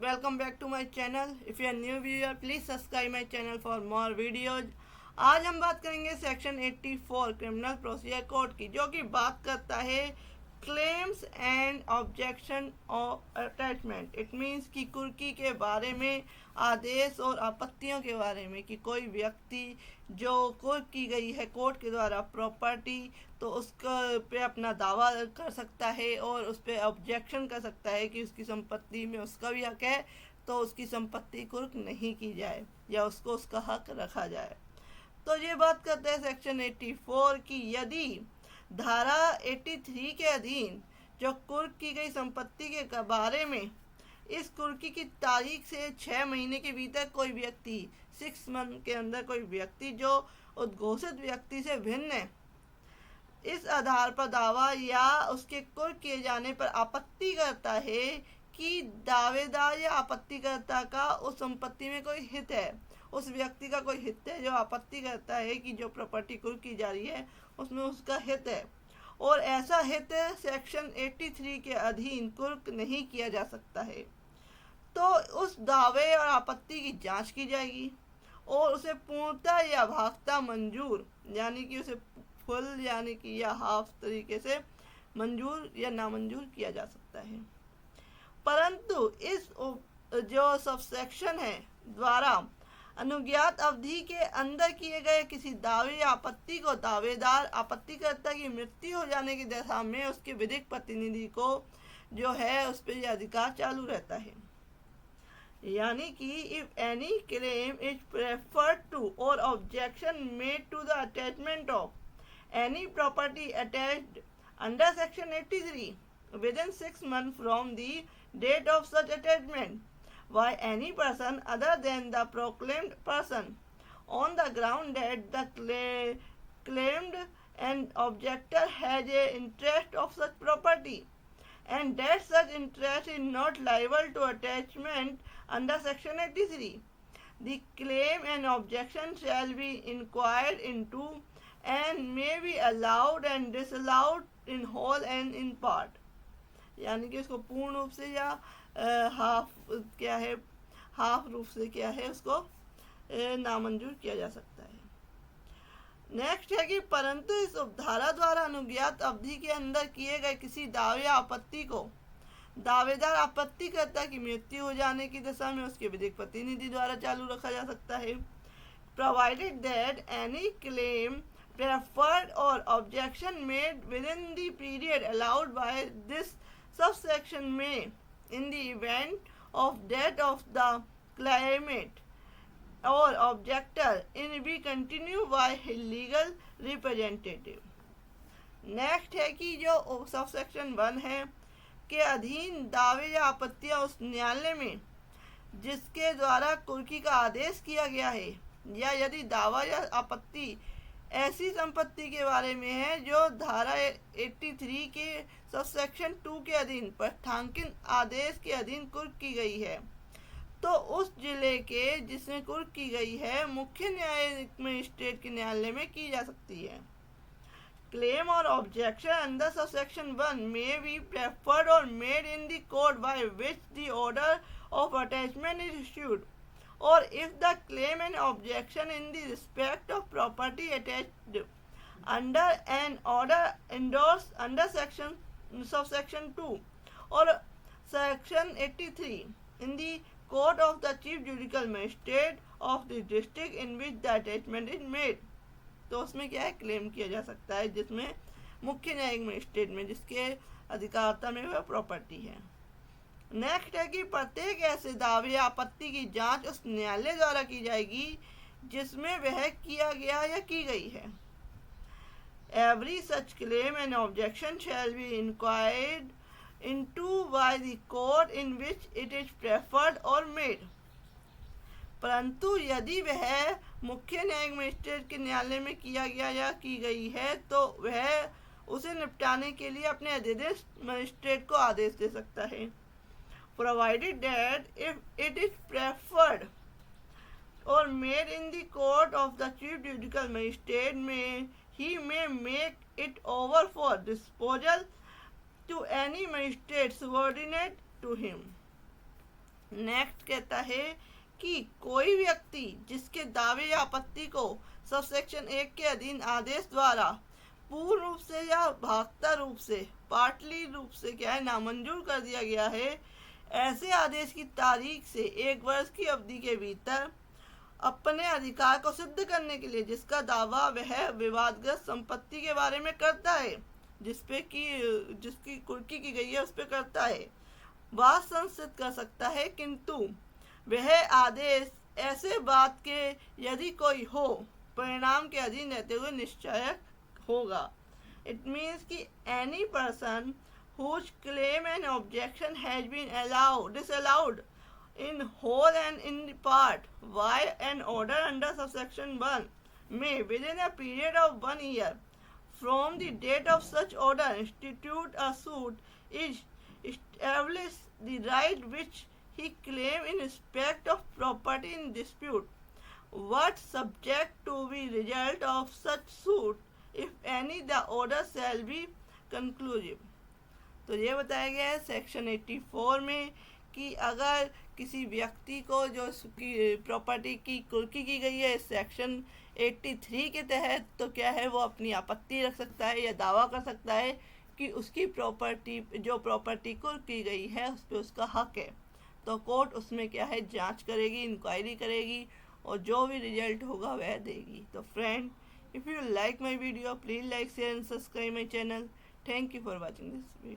welcome back to my channel. If you are new viewer, please subscribe my channel for more videos. आज हम बात करेंगे section 84 criminal procedure code की, जो कि बात करता है claims and objection of attachment. It means कि कुर्की के बारे में, आदेश और आपत्तियों के बारे में, कि कोई व्यक्ति जो कुर्क की गई है कोर्ट के द्वारा प्रॉपर्टी, तो उसका पे अपना दावा कर सकता है और उस पर ऑब्जेक्शन कर सकता है कि उसकी संपत्ति में उसका भी हक है, तो उसकी संपत्ति कुर्क नहीं की जाए या उसको उसका हक रखा जाए। तो ये बात करते हैं सेक्शन 84 की, यदि धारा 83 के अधीन जो कुर्क की गई संपत्ति के बारे में इस कुर्की की तारीख से 6 महीने के भीतर कोई व्यक्ति, 6 मंथ के अंदर कोई व्यक्ति जो उद्घोषित व्यक्ति से भिन्न है, इस आधार पर दावा या उसके कुर्क किए जाने पर आपत्ति करता है कि दावेदार या आपत्तिकर्ता का उस संपत्ति में कोई हित है, उस व्यक्ति का कोई हित है जो आपत्ति करता है कि जो प्रॉपर्टी कुर्क की जा रही है उसमें उसका हित है, और ऐसा हित सेक्शन 83 के अधीन कुर्क नहीं किया जा सकता है, तो उस दावे और आपत्ति की जांच की जाएगी और उसे पूर्णतः या भागता मंजूर, यानी कि उसे फुल यानी कि या हाफ तरीके से मंजूर या नामंजूर किया जा सकता है। परंतु इस जो सबसेक्शन है द्वारा अनुज्ञात अवधि के अंदर किए गए किसी दावे या आपत्ति को दावेदार आपत्तिकर्ता की मृत्यु हो जाने की दशा में उसके विधिक प्रतिनिधि को जो है उस पर यह अधिकार चालू रहता है। यानी कि if any claim is preferred to और objection made to the attachment of any property attached under section 83 within 6 months from the date of such attachment by any person other than the proclaimed person on the ground that the claimed and objector has a interest of such property and that such interest is not liable to attachment under section 83, the claim and objection shall be inquired into and may be allowed and disallowed in whole and in part। यानी कि उसको पूर्ण रूप से या half क्या है half रूप से क्या है उसको नामंजूर किया जा सकता है। नेक्स्ट है कि परंतु इस उपधारा द्वारा अनुज्ञात अवधि के अंदर किए गए किसी दावे या आपत्ति को दावेदार आपत्तिकर्ता की मृत्यु हो जाने की दशा में उसके विधिक प्रतिनिधि द्वारा चालू रखा जा सकता है, provided that any claim preferred or objection made within the period allowed by this subsection may, in the event of death of the claimant or objector, in be continued by his legal representative। Next है कि जो subsection 1 है के अधीन दावे या आपत्तियां उस न्यायालय में जिसके द्वारा कुर्की का आदेश किया गया है, या यदि दावा या आपत्ति ऐसी संपत्ति के बारे में है जो धारा 83 के सबसेक्शन 2 के अधीन प्रस्थांकित आदेश के अधीन कुर्क की गई है, तो उस जिले के जिसमें कुर्क की गई है मुख्य न्यायिक मजिस्ट्रेट के न्यायालय में की जा सकती है। क्लेम और objection under subsection 1 may be preferred or made in the court by which the order of attachment is issued, or if the claim and objection in the respect of property attached under an order endorsed under subsection 2 or section 83 in the court of the chief judicial magistrate of the district in which the attachment is made, तो उसमें क्या है claim किया जा सकता है जिसमें मुख्य न्यायिक मजिस्ट्रेट में जिसके अधिकारता में वह प्रॉपर्टी है। नेक्स्ट है कि प्रत्येक ऐसे दावे या आपत्ति की जांच उस न्यायालय द्वारा की जाएगी जिसमें वह किया गया या की गई है। Every such claim and objection shall be inquired into by the court in which it is preferred और मेड, परंतु यदि वह मुख्य न्यायिक मजिस्ट्रेट के न्यायालय में किया गया या की गई है तो वह उसे निपटाने के लिए अपने अधीनस्थ मजिस्ट्रेट को आदेश दे सकता है, provided that if it is preferred or made in the court of the chief judicial magistrate he may make it over for disposal to any magistrate subordinate to him। Next कहता है कि कोई व्यक्ति जिसके दावे या आपत्ति को सबसेक्शन 1 के अधीन आदेश द्वारा पूर्ण रूप से या भागता रूप से पार्टली रूप से क्या है नामंजूर कर दिया गया है, ऐसे आदेश की तारीख से 1 वर्ष की अवधि के भीतर अपने अधिकार को सिद्ध करने के लिए जिसका दावा वह विवादग्रस्त संपत्ति के बारे में करता है, जिसकी कुर्की की गई है उस पर करता है, बात संस्थित कर सकता है, किंतु वह आदेश ऐसे बात के यदि कोई हो परिणाम के अधीन रहते हुए निश्चय होगा। इट मीन्स कि any person whose claim and objection has been disallowed in whole and in part by an order under subsection 1 may within a period of 1 year from the date of such order institute a suit is establish the right which he claim in respect of property in dispute, what subject to be result of such suit, if any the order shall be conclusive। तो ये बताया गया है section 84 में कि अगर किसी व्यक्ति को जो उसकी प्रॉपर्टी की कुर्की की गई है सेक्शन 83 के तहत, तो क्या है वो अपनी आपत्ति रख सकता है या दावा कर सकता है कि उसकी प्रॉपर्टी कुर्की गई है उस पर उसका हक है। तो कोर्ट उसमें क्या है जांच करेगी, इंक्वायरी करेगी और जो भी रिजल्ट होगा वह देगी। तो friend, if you like my video please like share and subscribe my channel. Thank you for watching this video.